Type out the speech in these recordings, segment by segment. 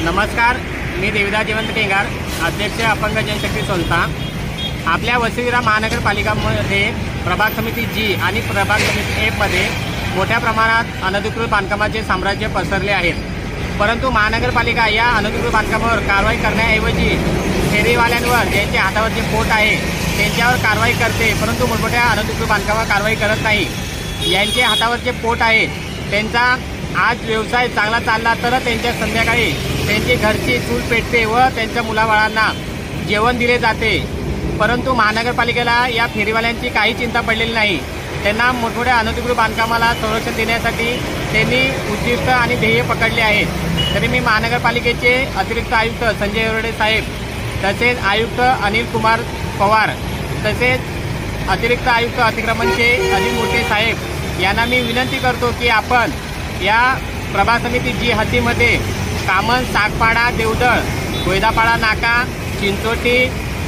नमस्कार, मी देविदास जयवंत केंगार, अध्यक्ष अपंग जनशक्ती संस्था। आपल्या वसईविरा महानगरपालिकामध्ये प्रभाग समिती जी आणि प्रभाग समिती ए मध्ये मोठ्या प्रमाणात अनधिकृत बांधकामाचे साम्राज्य पसरले आहेत। परंतु महानगरपालिका या अनधिकृत बांधकामावर कारवाई करण्याऐवजी फेरीवाल्यांवर ज्यांच्या हातावरचे पोट आहे त्यांच्यावर कारवाई करते, परंतु मोठमोठ्या अनधिकृत बांधकामावर कारवाई करत नाही। यांचे हातावरचे पोट आहे त्यांचा आज व्यवसाय चांगला चालला तर त्यांच्या संध्याकाळी त्यांची घरची चूल पेटते व त्यांच्या मुलाबाळांना जेवण दिले जाते। परंतु महानगरपालिकेला या फेरीवाल्यांची काही चिंता पडलेली नाही। त्यांना मोठमोठ्या अनधिकृत बांधकामाला संरक्षण देण्यासाठी त्यांनी उद्दिष्ट आणि ध्येय पकडले आहेत। तरी मी महानगरपालिकेचे अतिरिक्त आयुक्त संजय हिरवडे साहेब, तसेच आयुक्त अनिल कुमार पवार, तसेच अतिरिक्त आयुक्त अतिक्रमणचे अनिल मोठे साहेब यांना मी विनंती करतो की आपण या प्रभाग समिती जी हद्दीमध्ये कामन, सागपाडा, देवदळ, गोयदापाडा नाका, चिंचोटी,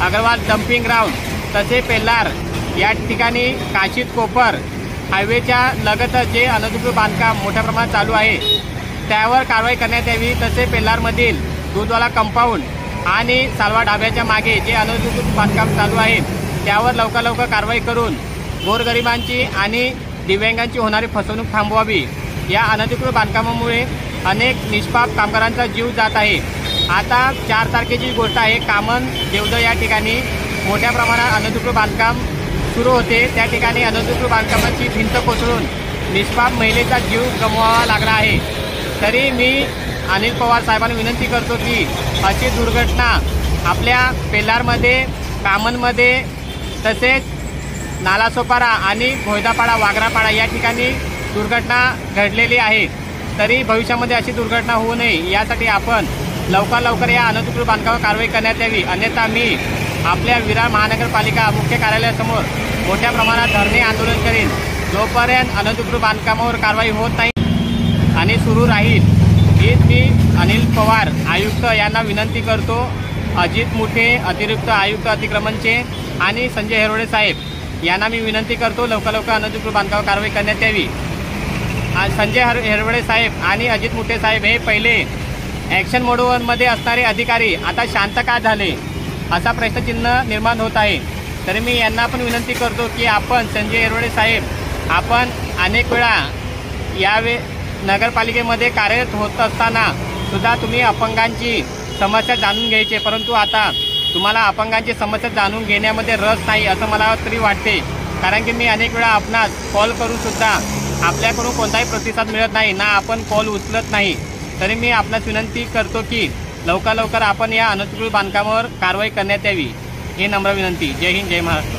अग्रवाल डम्पिंग ग्राउंड, तसे पेल्लार या ठिकाणी काशीद कोपर हायवेच्या लगत जे अनधिकृत बांधकाम मोठ्या प्रमाणात चालू आहे त्यावर कारवाई करण्यात यावी। तसे पेल्लारमधील दूधवाला कंपाऊंड आणि सालवा ढाब्याच्या मागे जे अनधिकृत बांधकाम चालू आहे त्यावर लवकर कारवाई करून गोरगरिबांची आणि दिव्यांगांची होणारी फसवणूक थांबवावी। या अनधिकृत बांधकामामुळे अनेक निष्पाप कामगारांचा जीव जात आहे। आता 4 तारखेची गोष्ट आहे, कामन देवदळ या ठिकाणी मोठ्या प्रमाणात अनधिकृत बांधकाम सुरू होते। त्या ठिकाणी अनधिकृत बांधकामाची भिंत कोसळून निष्पाप महिलेचा जीव गमवावा लागला आहे। तरी मी अनिल पवार साहेबांना विनंती करतो की अशी दुर्घटना आपल्या पेल्लारमध्ये, कामनमध्ये, तसेच नालासोपारा आणि भोयदापाडा, वागरापाडा या ठिकाणी दुर्घटना घडलेली आहे। तरी भविष्यामध्ये अशी दुर्घटना होऊ नये यासाठी आपण लवकर या अनधिकृत बांधकामावर कारवाई करण्यात यावी। अन्यथा मी आपल्या विरार महानगरपालिका मुख्य कार्यालयासमोर मोठ्या प्रमाणात धरणे आंदोलन करेन जोपर्यंत अनधिकृत बांधकामावर कारवाई होत नाही आणि सुरू राहील। हीच मी अनिल पवार आयुक्त यांना विनंती करतो, अजित मुठे अतिरिक्त आयुक्त अतिक्रमणचे आणि संजय हिरवडे साहेब यांना मी विनंती करतो लवकर अनधिकृत बांधकामावर कारवाई करण्यात यावी। संजय हिरवडे साहेब आणि अजित मुठे साहेब हे पहिले ॲक्शन मोडमध्ये असणारे अधिकारी आता शांत का झाले असा प्रश्नचिन्ह निर्माण होत आहे। तरी मी यांना पण विनंती करतो की आपण संजय हिरवडे साहेब आपण अनेक वेळा नगरपालिकेमध्ये कार्यरत होत असताना सुद्धा तुम्ही अपंगांची समस्या जाणून घ्यायचे, परंतु आता तुम्हाला अपंगांची समस्या जाणून घेण्यामध्ये रस नाही असं मला तरी वाटते। कारण की मी अनेक वेळा आपणास कॉल करून सुद्धा आपल्याकडून कोणताही प्रतिसाद मिळत नाही ना आपण कॉल उचलत नाही। तरी मी आपणास विनंती करतो की लवकर आपण या अनधिकृत बांधकामावर कारवाई करण्यात यावी, ही नम्र विनंती। जय हिंद, जय महाराष्ट्र।